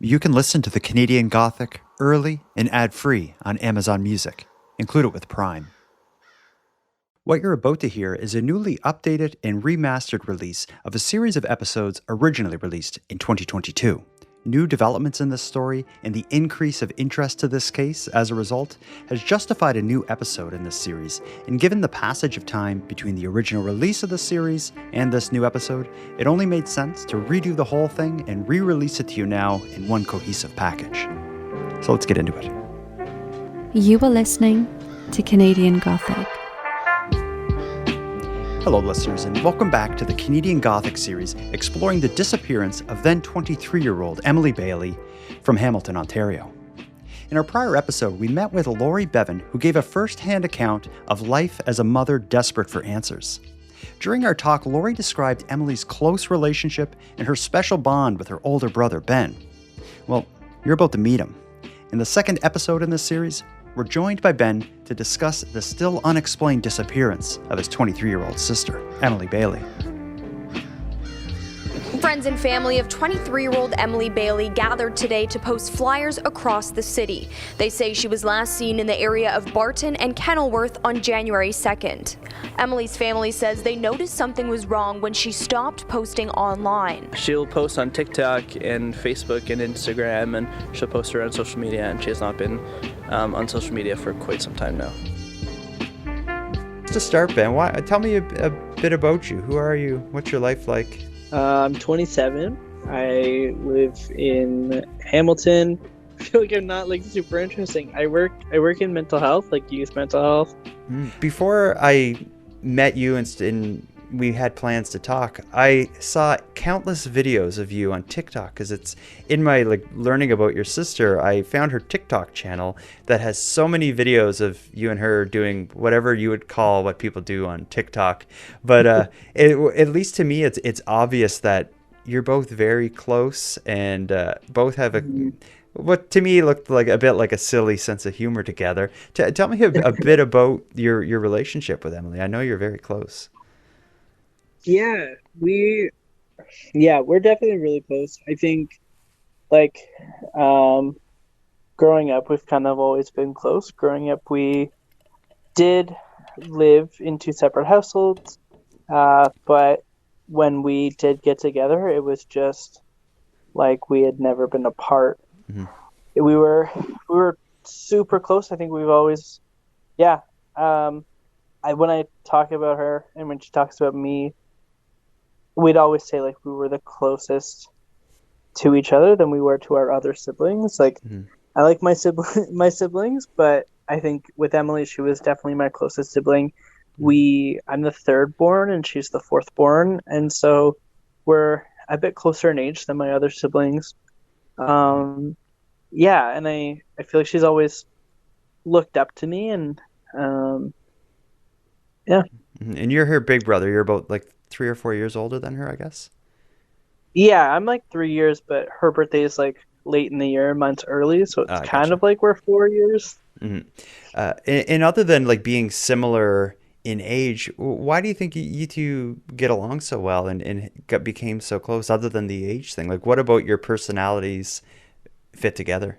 You can listen to the Canadian Gothic early and ad-free on Amazon Music. Include it with Prime. What you're about to hear is a newly updated and remastered release of a series of episodes originally released in 2022. New developments in this story and the increase of interest to this case as a result has justified a new episode in this series, and given the passage of time between the original release of the series and this new episode, it only made sense to redo the whole thing and re-release it to you now in one cohesive package. So let's get into it. You are listening to Canadian Gothic. Hello listeners, and welcome back to the Canadian Gothic series exploring the disappearance of then 23-year-old Emily Bailey from Hamilton, Ontario. In our prior episode, we met with Laurie Bevan, who gave a first-hand account of life as a mother desperate for answers. During our talk, Laurie described Emily's close relationship and her special bond with her older brother, Ben. Well, you're about to meet him. In the second episode in this series, we're joined by Ben to discuss the still unexplained disappearance of his 23-year-old sister, Emily Bailey. Friends and family of 23-year-old Emily Bailey gathered today to post flyers across the city. They say she was last seen in the area of Barton and Kenilworth on January 2nd. Emily's family says they noticed something was wrong when she stopped posting online. She'll post on TikTok and Facebook and Instagram, and she'll post her on social media, and she has not been on social media for quite some time now. To start, Ben, tell me a bit about you. Who are you? What's your life like? I'm 27. I live in Hamilton. I feel like I'm not super interesting. I work in mental health, youth mental health. Before I met you and we had plans to talk, I saw countless videos of you on TikTok, because it's in my learning about your sister. I found her TikTok channel that has so many videos of you and her doing whatever you would call what people do on TikTok. But at least to me, it's obvious that you're both very close and both have what to me looked like a bit like a silly sense of humor together. Tell me a bit about your relationship with Emily. I know you're very close. Yeah, we're definitely really close. I think, growing up, we've kind of always been close. Growing up, we did live in two separate households, but when we did get together, it was just like we had never been apart. Mm-hmm. We were super close. I think we've always, when I talk about her and when she talks about me, we'd always say we were the closest to each other than we were to our other siblings. I like my siblings, but I think with Emily, she was definitely my closest sibling. I'm the third born and she's the fourth born, and so we're a bit closer in age than my other siblings. And I feel like she's always looked up to me, and And you're her big brother. You're about 3 or 4 years older than her, I guess. Yeah, I'm 3 years, but her birthday is late in the year, mine's early, so it's kind of we're 4 years. Mm-hmm. And other than being similar in age, why do you think you two get along so well and became so close? Other than the age thing, what about your personalities fit together?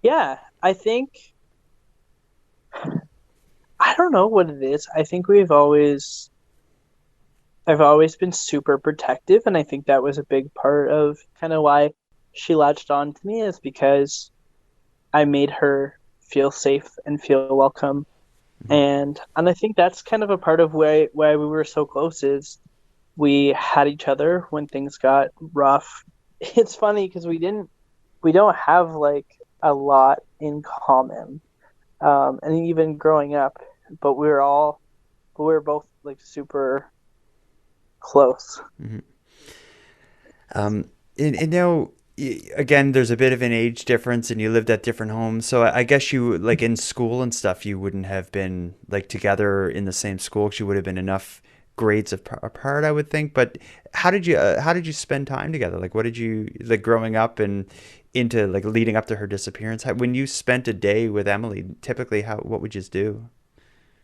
Yeah, I think, I don't know what it is. I think I've always been super protective, and I think that was a big part of kind of why she latched on to me, is because I made her feel safe and feel welcome. Mm-hmm. And I think that's kind of a part of why we were so close, is we had each other when things got rough. It's funny because we don't have a lot in common, and even growing up, but we were both super close. Mm-hmm. And now, again, there's a bit of an age difference, and you lived at different homes. So I guess you in school and stuff, you wouldn't have been together in the same school, because you would have been enough grades apart, I would think. But how did you spend time together? What did you growing up and into leading up to her disappearance? When you spent a day with Emily, typically what would you do?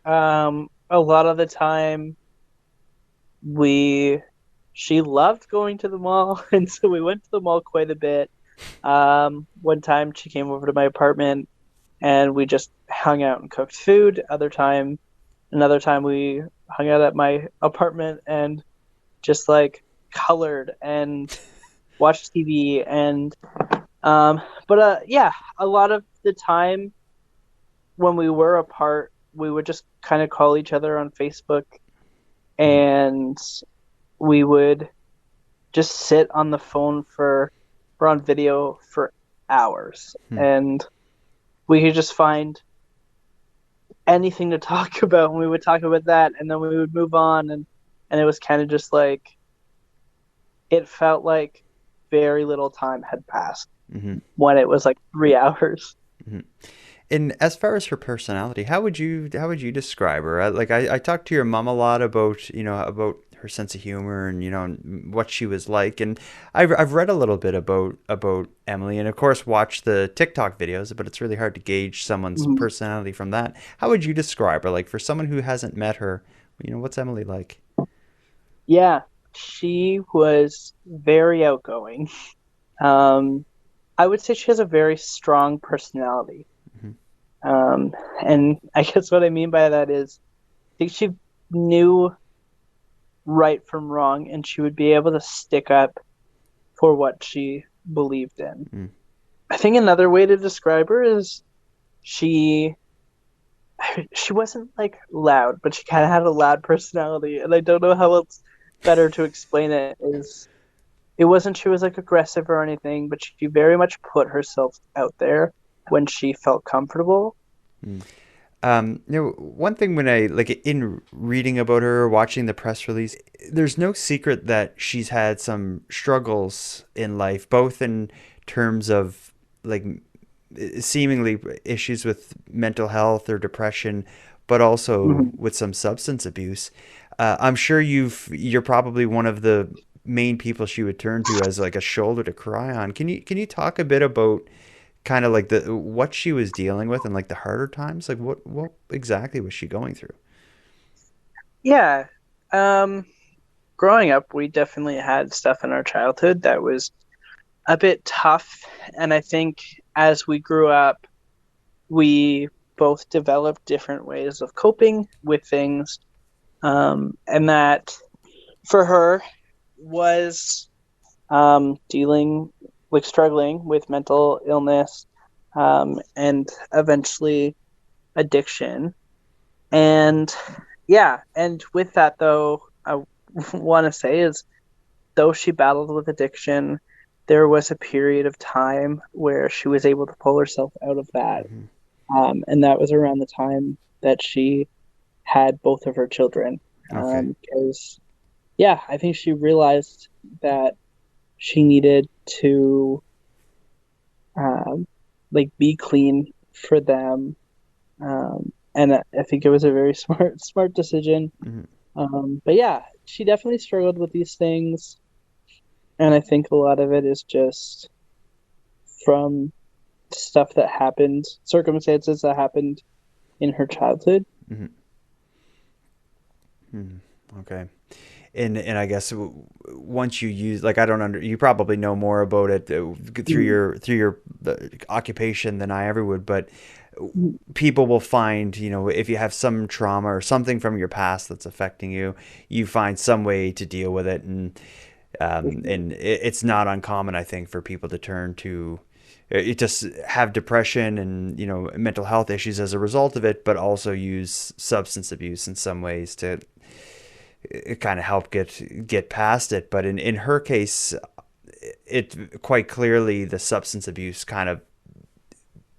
A lot of the time we she loved going to the mall, and so we went to the mall quite a bit. One time she came over to my apartment and we just hung out and cooked food. Another time we hung out at my apartment and just like colored and watched TV and yeah, a lot of the time when we were apart, we would just kind of call each other on Facebook and we would just sit on the phone or on video for hours. And we could just find anything to talk about and we would talk about that and then we would move on and it was kind of just like it felt like very little time had passed when it was like 3 hours. And as far as her personality, how would you describe her? I talked to your mom a lot about about her sense of humor and what she was like, and I've read a little bit about Emily, and of course watched the TikTok videos, but it's really hard to gauge someone's personality from that. How would you describe her? Like for someone who hasn't met her, what's Emily like? Yeah, she was very outgoing. I would say she has a very strong personality. And I guess what I mean by that is I think she knew right from wrong and she would be able to stick up for what she believed in. I think another way to describe her is she wasn't like loud, but she kind of had a loud personality, and I don't know how else better to explain it. It wasn't she was like aggressive or anything, but she very much put herself out there when she felt comfortable. One thing when I in reading about her, watching the press release, there's no secret that she's had some struggles in life, both in terms of like seemingly issues with mental health or depression, but also with some substance abuse. I'm sure you're probably one of the main people she would turn to as like a shoulder to cry on. Can you talk a bit about kind of like what she was dealing with and like the harder times? Like what exactly was she going through? Yeah. Growing up, we definitely had stuff in our childhood that was a bit tough. And I think as we grew up, we both developed different ways of coping with things. And that for her was struggling with mental illness and eventually addiction. And yeah, and with that though, I want to say is though she battled with addiction, there was a period of time where she was able to pull herself out of that. And that was around the time that she had both of her children. Okay. Because, yeah, I think she realized that she needed to be clean for them. And I think it was a very smart decision. But yeah, she definitely struggled with these things. And I think a lot of it is just from stuff that happened, circumstances that happened in her childhood. Okay. And I guess once you use you probably know more about it through your occupation than I ever would, but people will find, if you have some trauma or something from your past that's affecting you, you find some way to deal with it. And it's not uncommon, I think, for people to turn to just have depression and, mental health issues as a result of it, but also use substance abuse in some ways to kind of help get past it. But in her case, it quite clearly the substance abuse kind of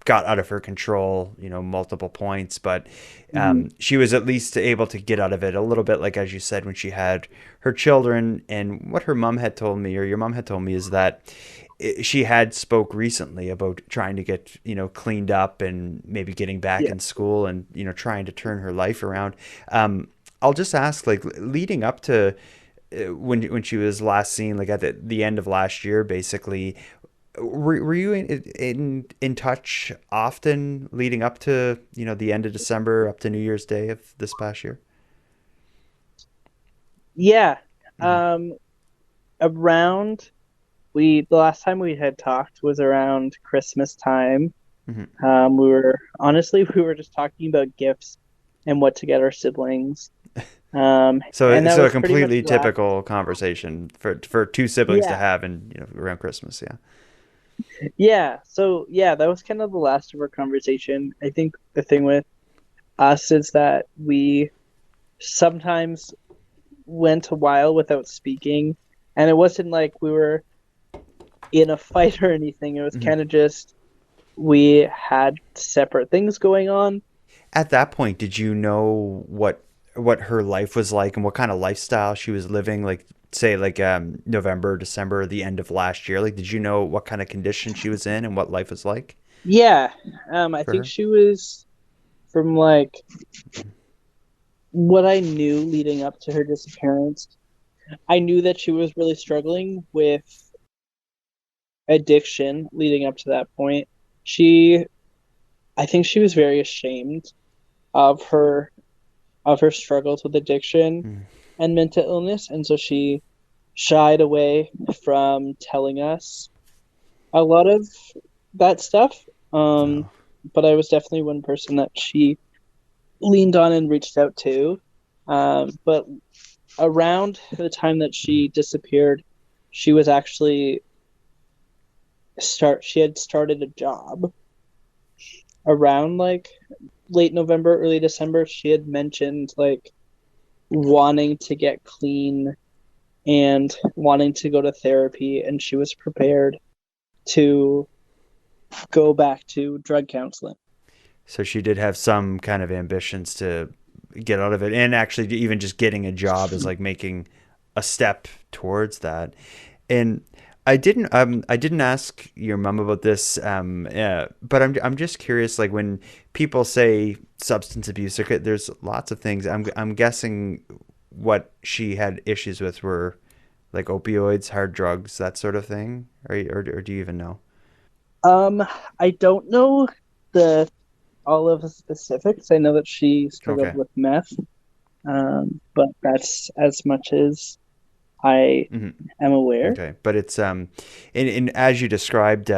got out of her control, multiple points, but she was at least able to get out of it a little bit, like as you said, when she had her children. And what her mom had told me, or your mom had told me, is that she had spoke recently about trying to get, cleaned up and maybe getting back in school and, trying to turn her life around. I'll just ask, like, leading up to when she was last seen, like at the end of last year, basically, were you in touch often leading up to, the end of December up to New Year's Day of this past year? Yeah. around the last time we had talked was around Christmas time. Hmm. We were just talking about gifts and what to get our siblings. And So that so a was pretty much completely the last. typical conversation for two siblings to Yeah, have around Christmas. Yeah. yeah. So yeah, that was kind of the last of our conversation. I think the thing with us is that we sometimes went a while without speaking, and it wasn't like we were in a fight or anything. It was Hmm. kind of just we had separate things going on. At that point, did you know what her life was like and what kind of lifestyle she was living? Like, say, like November, December, the end of last year. Like, did you know what kind of condition she was in and what life was like Yeah, I for think her? she was from like what I knew leading up to her disappearance. I knew that she was really struggling with addiction leading up to that point. She, I think she was very ashamed of her struggles with addiction Mm. and mental illness, and so she shied away from telling us a lot of that stuff. Um, Oh. but I was definitely one person that she leaned on and reached out to. But around the time that Mm. she disappeared, she was actually she had started a job around like late November, early December. She had mentioned like wanting to get clean and wanting to go to therapy, and she was prepared to go back to drug counseling. So she did have some kind of ambitions to get out of it, and actually even just getting a job is like making a step towards that. And I didn't ask your mom about this, but I'm just curious. Like when people say substance abuse, okay, there's lots of things. I'm guessing what she had issues with were like opioids, hard drugs, that sort of thing, or do you even know? Um, I don't know the all of the specifics. I know that she struggled Okay. with meth, but that's as much as I Hmm. am aware. Okay, but it's and as you described,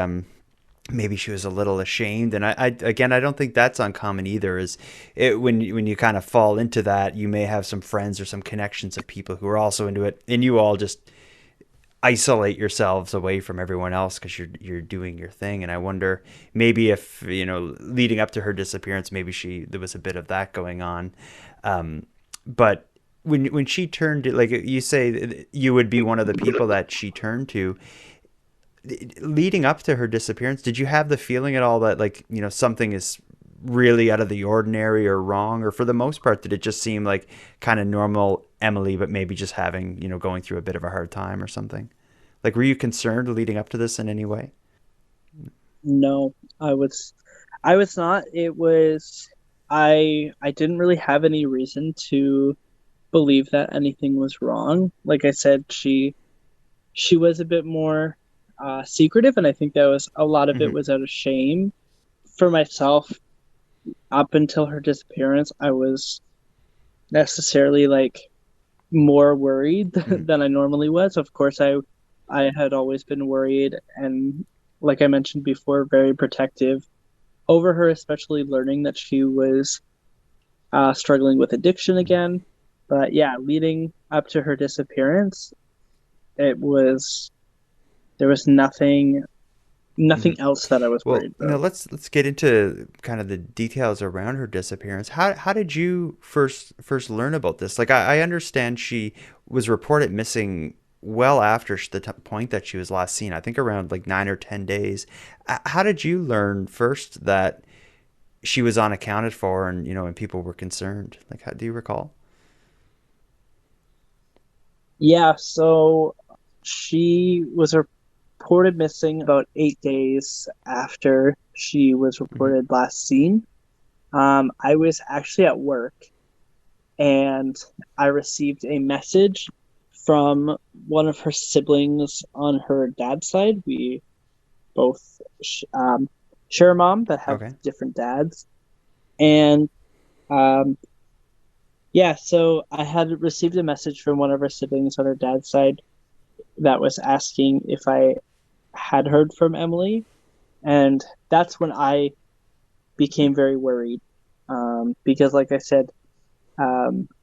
maybe she was a little ashamed, and I again, I don't think that's uncommon either. Is it when you kind of fall into that, you may have some friends or some connections of people who are also into it, and you all just isolate yourselves away from everyone else because you're doing your thing. And I wonder maybe if leading up to her disappearance, maybe she there was a bit of that going on, but. When she turned, like you say, you would be one of the people that she turned to leading up to her disappearance. Did you have the feeling at all that like something is really out of the ordinary or wrong, or for the most part did it just seem like kind of normal Emily, but maybe just having going through a bit of a hard time or something? Like, were you concerned leading up to this in any way? No, I was not. It was I didn't really have any reason to believe that anything was wrong. Like I said, she was a bit more secretive, and I think that was a lot of it Hmm. was out of shame. For myself, up until her disappearance, I was necessarily like more worried Hmm. than I normally was. Of course, I had always been worried and, like I mentioned before, very protective over her, especially learning that she was struggling with addiction again. But yeah, leading up to her disappearance, it was there was Hmm. nothing else that I was Well, worried about. let's get into kind of the details around her disappearance. How did you first learn about this? Like, I understand she was reported missing well after the point that she was last seen. I think around like 9 or 10 days. How did you learn first that she was unaccounted for, and and people were concerned? Like, how do you recall? Yeah, so she was reported missing about 8 days after she was Hmm. reported last seen. I was actually at work and I received a message from one of her siblings on her dad's side. We both share a mom but have Okay. different dads. And um, yeah, so I had received a message from one of her siblings on her dad's side that was asking if I had heard from Emily. And that's when I became very worried. Because, like I said,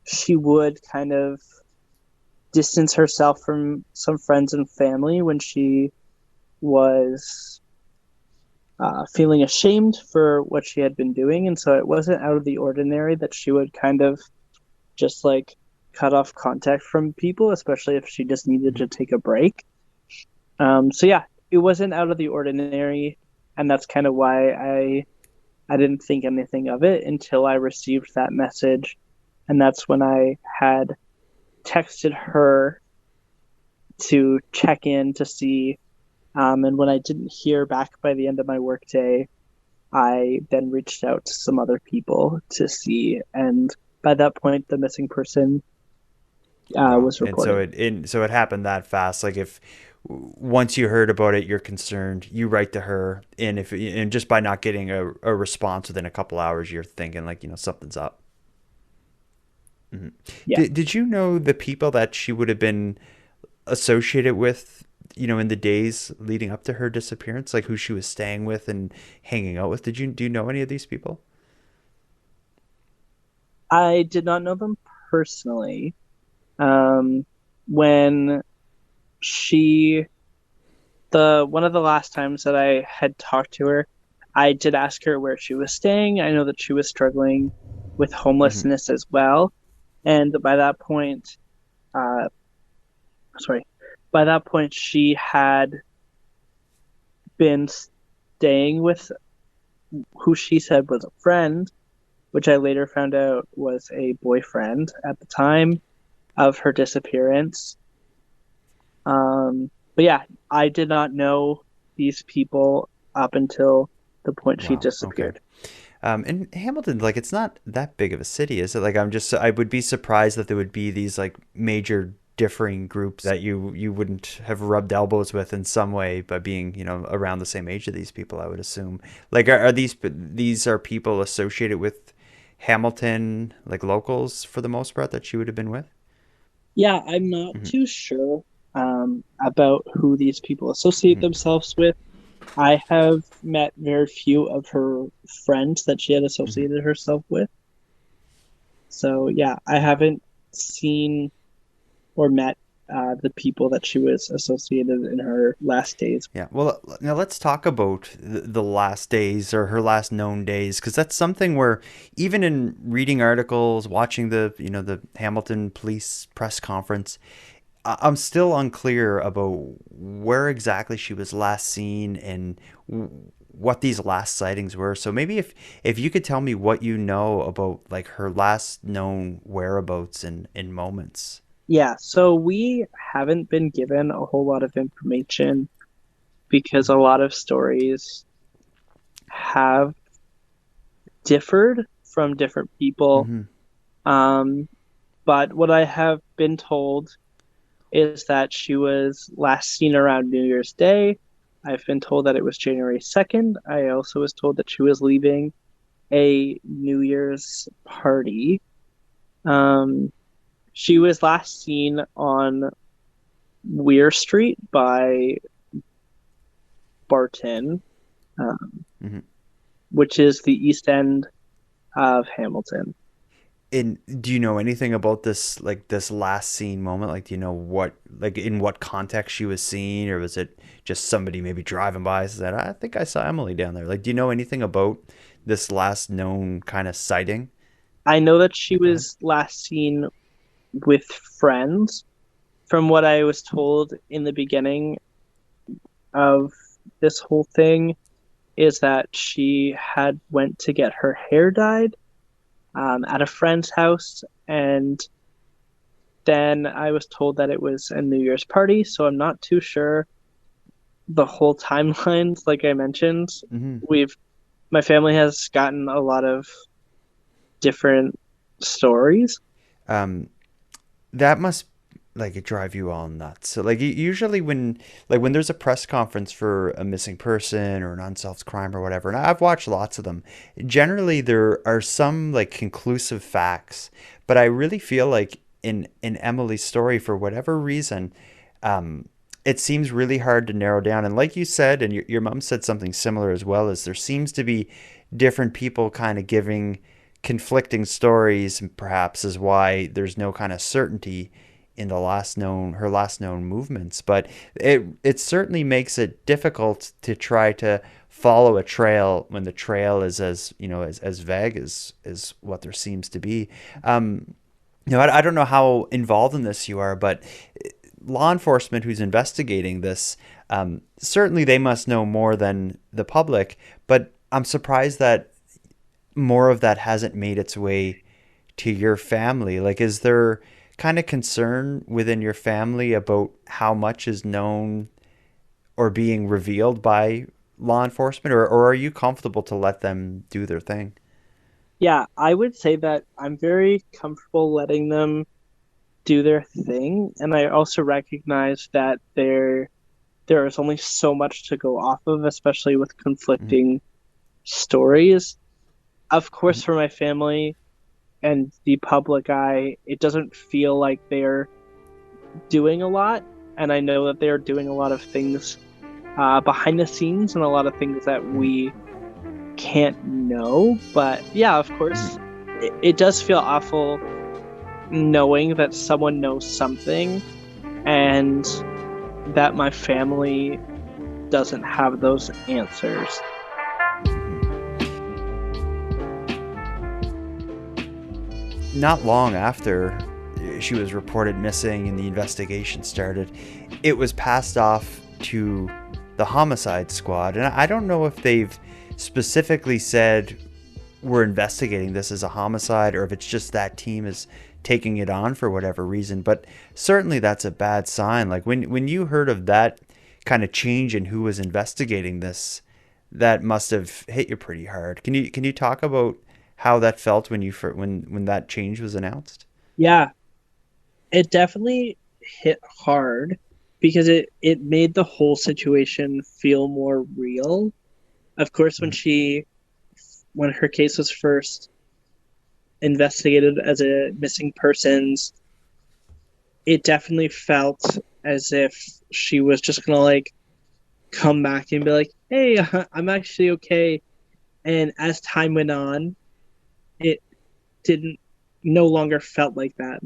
she would kind of distance herself from some friends and family when she was feeling ashamed for what she had been doing. And so it wasn't out of the ordinary that she would kind of just like cut off contact from people, especially if she just needed to take a break. So yeah, it wasn't out of the ordinary, and that's kind of why I didn't think anything of it until I received that message, and that's when I had texted her to check in to see. And when I didn't hear back by the end of my workday, I then reached out to some other people to see, and by that point, the missing person Wow. was And so reported. it happened that fast. Like if once you heard about it, you're concerned, you write to her, and if and just by not getting a response within a couple hours, you're thinking like, something's up. Hmm. Yeah. Did you know the people that she would have been associated with, in the days leading up to her disappearance, like who she was staying with and hanging out with? Do you know any of these people? I did not know them personally. Um, when she, the one of the last times that I had talked to her, I did ask her where she was staying. I know that she was struggling with Hmm. homelessness as well. And by that point, uh, sorry, by that point, she had been staying with who she said was a friend, which I later found out was a boyfriend at the time of her disappearance. But yeah, I did not know these people up until the point she Wow. Okay. disappeared. And Hamilton, like, it's not that big of a city, is it? Like, I would be surprised that there would be these like major differing groups that you wouldn't have rubbed elbows with in some way by being, around the same age of these people. I would assume. Like, are these are people associated with Hamilton, like locals for the most part that she would have been with? Yeah, I'm not Hmm. too sure about who these people associate Hmm. themselves with. I have met very few of her friends that she had Hmm. associated herself with. So yeah, I haven't seen or met the people that she was associated in her last days. Yeah. Well, now let's talk about the last days or her last known days, because that's something where even in reading articles, watching the Hamilton police press conference, I'm still unclear about where exactly she was last seen and what these last sightings were. So maybe if you could tell me what you know about like her last known whereabouts and moments. Yeah, so we haven't been given a whole lot of information because a lot of stories have differed from different people. Mm-hmm. Um, but what I have been told is that she was last seen around New Year's Day. I've been told that it was January 2nd. I also was told that she was leaving a New Year's party. Um, she was last seen on Weir Street by Barton, um, Mm-hmm. which is the east end of Hamilton. And do you know anything about this last scene moment? Like, do you know what, like, in what context she was seen, or was it just somebody maybe driving by and said, "I think I saw Emily down there"? Like, do you know anything about this last known kind of sighting I know that she people had? was last seen with friends. From what I was told in the beginning of this whole thing, is that she had went to get her hair dyed at a friend's house, and then I was told that it was a New Year's party. So I'm not too sure the whole timelines. Like I mentioned, Mm-hmm. we've my family has gotten a lot of different stories. Um, that must like it drive you all nuts. So like usually when there's a press conference for a missing person or an unsolved crime or whatever, and I've watched lots of them. Generally there are some like conclusive facts, but I really feel like in Emily's story for whatever reason, it seems really hard to narrow down. And like you said, and your mom said something similar as well, is there seems to be different people kind of giving conflicting stories, and perhaps is why there's no kind of certainty in her last known movements. But it certainly makes it difficult to try to follow a trail when the trail is as vague as what there seems to be. I don't know how involved in this you are, but law enforcement who's investigating this, certainly they must know more than the public, but I'm surprised that more of that hasn't made its way to your family. Like, is there kind of concern within your family about how much is known or being revealed by law enforcement, or are you comfortable to let them do their thing? Yeah, I would say that I'm very comfortable letting them do their thing, and I also recognize that there is only so much to go off of, especially with Mm-hmm. conflicting stories. Of course, for my family and the public eye, it doesn't feel like they're doing a lot, and I know that they're doing a lot of things behind the scenes and a lot of things that Mm-hmm. we can't know. But yeah, of Mm-hmm. course, it does feel awful knowing that someone knows something and that my family doesn't have those answers. Mm-hmm. Not long after she was reported missing and the investigation started, it was passed off to the homicide squad. And I don't know if they've specifically said we're investigating this as a homicide or if it's just that team is taking it on for whatever reason. But certainly that's a bad sign. Like when you heard of that kind of change in who was investigating this, that must have hit you pretty hard. Can you talk about how that felt when when that change was announced? Yeah, it definitely hit hard because it made the whole situation feel more real. Of course, when her case was first investigated as a missing persons, it definitely felt as if she was just gonna like come back and be like, "Hey, I'm actually okay." And as time went on, it didn't no longer felt like that.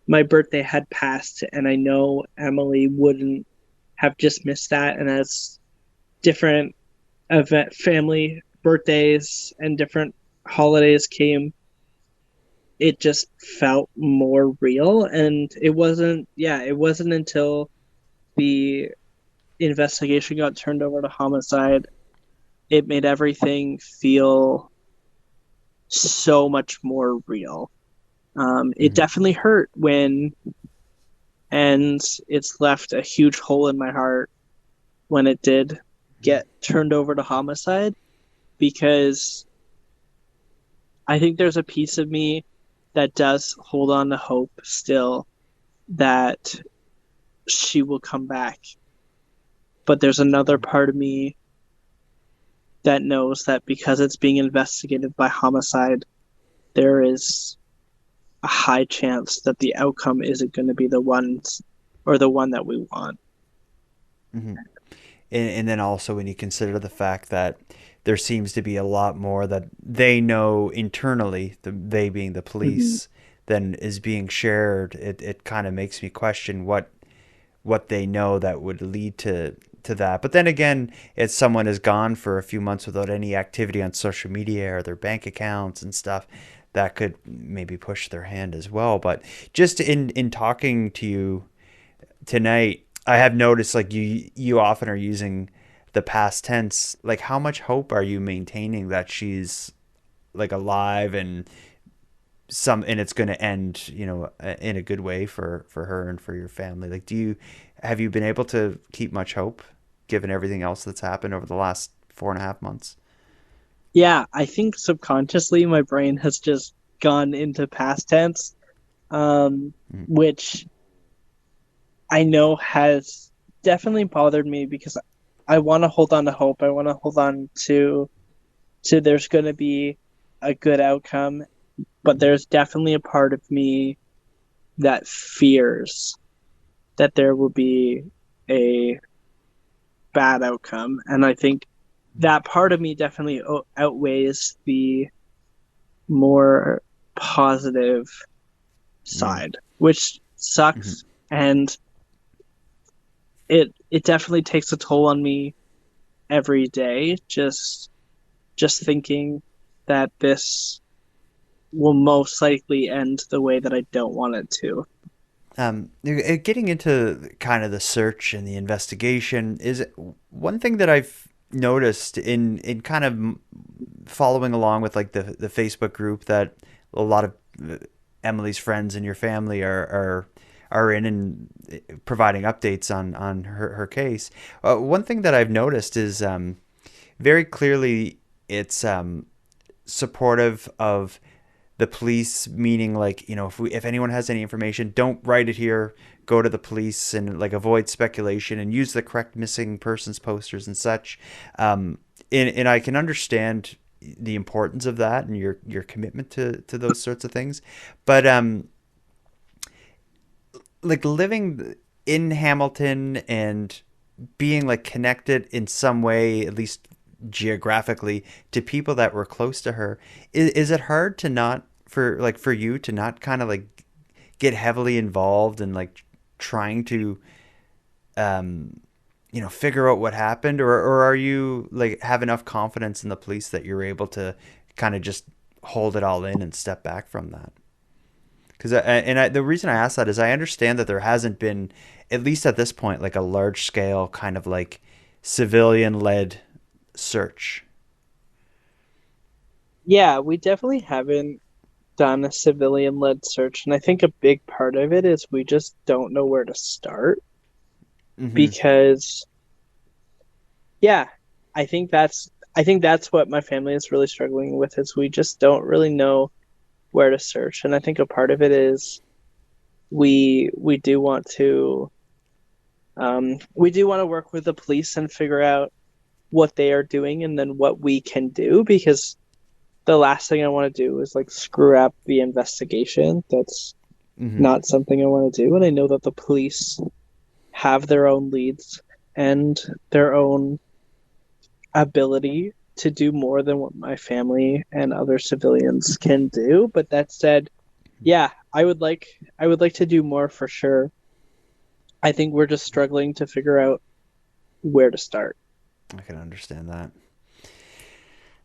My birthday had passed, and I know Emily wouldn't have just missed that. And as different event family birthdays and different holidays came, it just felt more real. And it wasn't until the investigation got turned over to homicide, it made everything feel so much more real. It Mm-hmm. definitely hurt and it's left a huge hole in my heart when it did get turned over to homicide, because I think there's a piece of me that does hold on to hope still that she will come back. But there's another part of me that knows that because it's being investigated by homicide, there is a high chance that the outcome isn't going to be the ones or the one that we want. Mm-hmm. And then also when you consider the fact that there seems to be a lot more that they know internally, they being the Mm-hmm. police, than is being shared, it kind of makes me question what they know that would lead to that. But then again, it's someone is gone for a few months without any activity on social media or their bank accounts and stuff, that could maybe push their hand as well. But just in talking to you tonight, I have noticed like you often are using the past tense. Like, how much hope are you maintaining that she's like alive and it's going to end, in a good way for her and for your family? Like, have you been able to keep much hope given everything else that's happened over the last 4.5 months? Yeah, I think subconsciously my brain has just gone into past tense, Mm-hmm. which I know has definitely bothered me because I want to hold on to hope. I want to hold on to there's going to be a good outcome, but there's definitely a part of me that fears that there will be a bad outcome. And I think that part of me definitely outweighs the more positive side, which sucks. And it definitely takes a toll on me every day, just thinking that this will most likely end the way that I don't want it to. Getting into kind of the search and the investigation is one thing that I've noticed in kind of following along with like the Facebook group that a lot of Emily's friends and your family are in and providing updates on her case. One thing that I've noticed is very clearly it's supportive of the police, meaning like, you know, if anyone has any information, don't write it here, go to the police and like avoid speculation and use the correct missing persons posters and such. And I can understand the importance of that and your commitment to those sorts of things. But like living in Hamilton and being like connected in some way, at least geographically, to people that were close to her, is it hard to not for you to not kind of like get heavily involved and like trying to you know, figure out what happened, or are you like have enough confidence in the police that you're able to kind of just hold it all in and step back from that? Because the reason I ask that is I understand that there hasn't been, at least at this point, like a large scale kind of like civilian led search. Yeah, we definitely haven't done a civilian led search, and I think a big part of it is we just don't know where to start. Because yeah, I think that's what my family is really struggling with, is we just don't really know where to search. And I think a part of it is we do want to work with the police and figure out what they are doing and then what we can do, because the last thing I want to do is like screw up the investigation. That's not something I want to do. And I know that the police have their own leads and their own ability to do more than what my family and other civilians can do. But that said, yeah, I would like to do more for sure. I think we're just struggling to figure out where to start. I can understand that.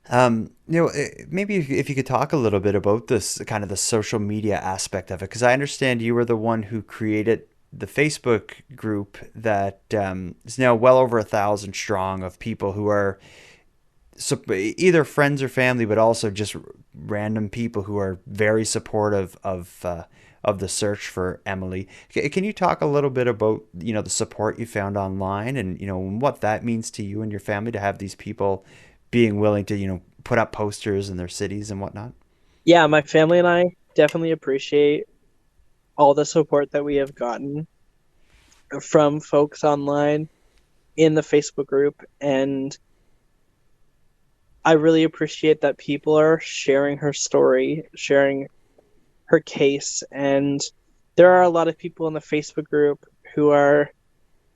You know, maybe if you could talk a little bit about this kind of the social media aspect of it, because I understand you were the one who created the Facebook group that is now well over 1,000 strong of people who are either friends or family, but also just random people who are very supportive of the search for Emily. Can you talk a little bit about, you know, the support you found online and, you know, what that means to you and your family to have these people being willing to, you know, put up posters in their cities and whatnot? Yeah, my family and I definitely appreciate all the support that we have gotten from folks online in the Facebook group, and I really appreciate that people are sharing her story, sharing her case, and there are a lot of people in the Facebook group who are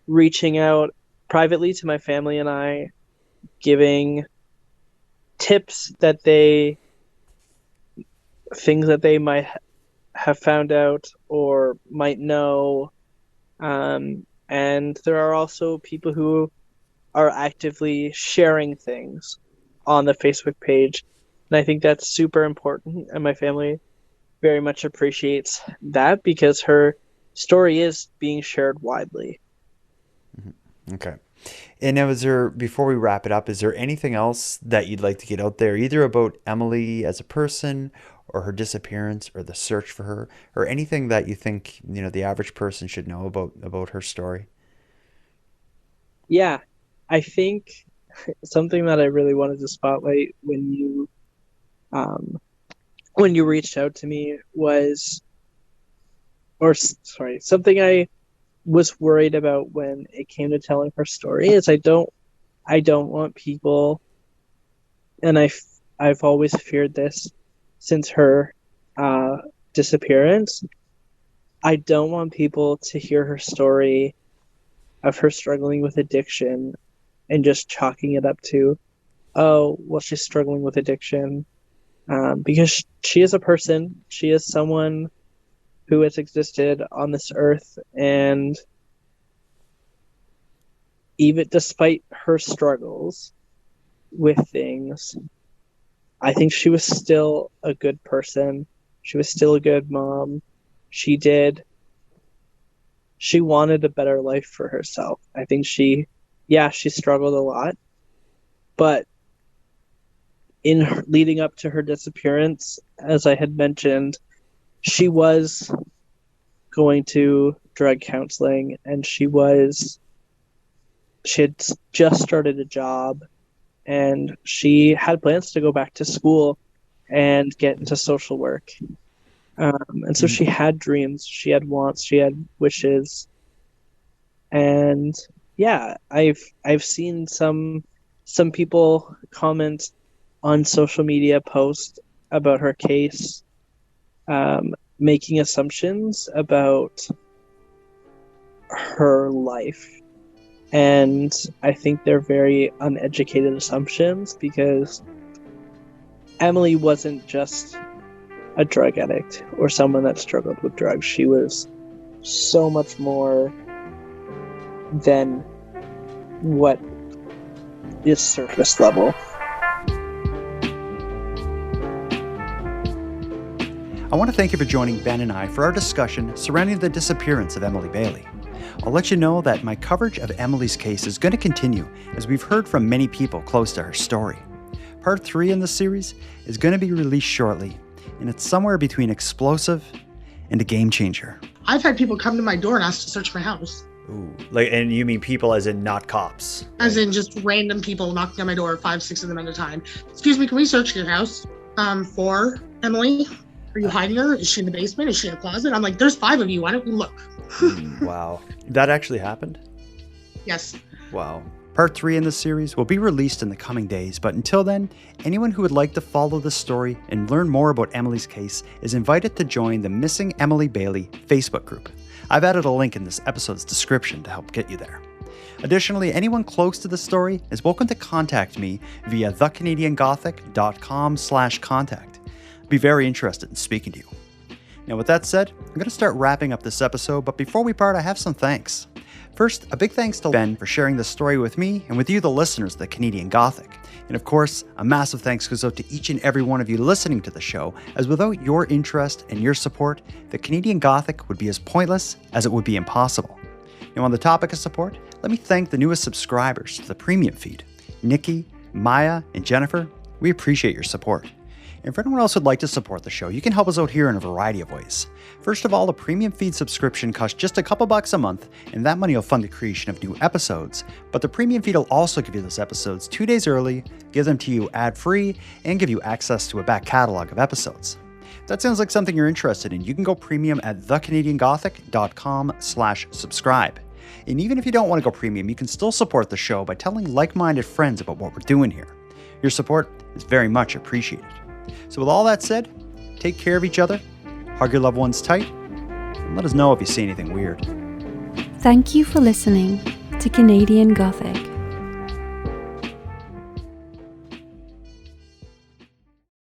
reaching out privately to my family and I, giving tips that things that they might have found out or might know. And there are also people who are actively sharing things on the Facebook page. And I think that's super important. And my family very much appreciates that because her story is being shared widely. Okay. And now, before we wrap it up, is there anything else that you'd like to get out there, either about Emily as a person or her disappearance or the search for her, or anything that you think, you know, the average person should know about her story? Yeah, I think something that I really wanted to spotlight when you reached out to me was, something I was worried about when it came to telling her story is I don't want people, and I've always feared this since her disappearance. I don't want people to hear her story of her struggling with addiction and just chalking it up to, oh, well, she's struggling with addiction. Because she is a person, she is someone who has existed on this earth, and even despite her struggles with things, I think she was still a good person. She was still a good mom. She wanted a better life for herself. I think she struggled a lot, but leading up to her disappearance, as I had mentioned, she was going to drug counseling, and she had just started a job, and she had plans to go back to school and get into social work. And so she had dreams, she had wants, she had wishes. And yeah, I've seen some people comment on social media posts about her case, making assumptions about her life. And I think they're very uneducated assumptions, because Emily wasn't just a drug addict or someone that struggled with drugs. She was so much more than what is surface level. I want to thank you for joining Ben and I for our discussion surrounding the disappearance of Emily Bailey. I'll let you know that my coverage of Emily's case is going to continue, as we've heard from many people close to her story. Part 3 in the series is going to be released shortly, and it's somewhere between explosive and a game changer. I've had people come to my door and ask to search my house. Ooh, and you mean people as in not cops? As in just random people knocking on my door, 5, 6 of them at a time. Excuse me, can we search your house for Emily? Are you hiding her? Is she in the basement? Is she in a closet? I'm like, there's 5 of you. Why don't you look? Wow. That actually happened? Yes. Wow. Part 3 in the series will be released in the coming days, but until then, anyone who would like to follow this story and learn more about Emily's case is invited to join the Missing Emily Bailey Facebook group. I've added a link in this episode's description to help get you there. Additionally, anyone close to the story is welcome to contact me via thecanadiangothic.com/contact. I'd be very interested in speaking to you. Now, with that said, I'm going to start wrapping up this episode, but before we part, I have some thanks. First, a big thanks to Ben for sharing this story with me and with you, the listeners of the Canadian Gothic. And of course, a massive thanks goes out to each and every one of you listening to the show, as without your interest and your support, the Canadian Gothic would be as pointless as it would be impossible. Now, on the topic of support, let me thank the newest subscribers to the premium feed. Nikki, Maya, and Jennifer, we appreciate your support. And for anyone else who'd like to support the show, you can help us out here in a variety of ways. First of all, a premium feed subscription costs just a couple bucks a month, and that money will fund the creation of new episodes. But the premium feed will also give you those episodes 2 days early, give them to you ad-free, and give you access to a back catalog of episodes. If that sounds like something you're interested in, you can go premium at thecanadiangothic.com/subscribe. And even if you don't want to go premium, you can still support the show by telling like-minded friends about what we're doing here. Your support is very much appreciated. So with all that said, take care of each other, hug your loved ones tight, and let us know if you see anything weird. Thank you for listening to Canadian Gothic.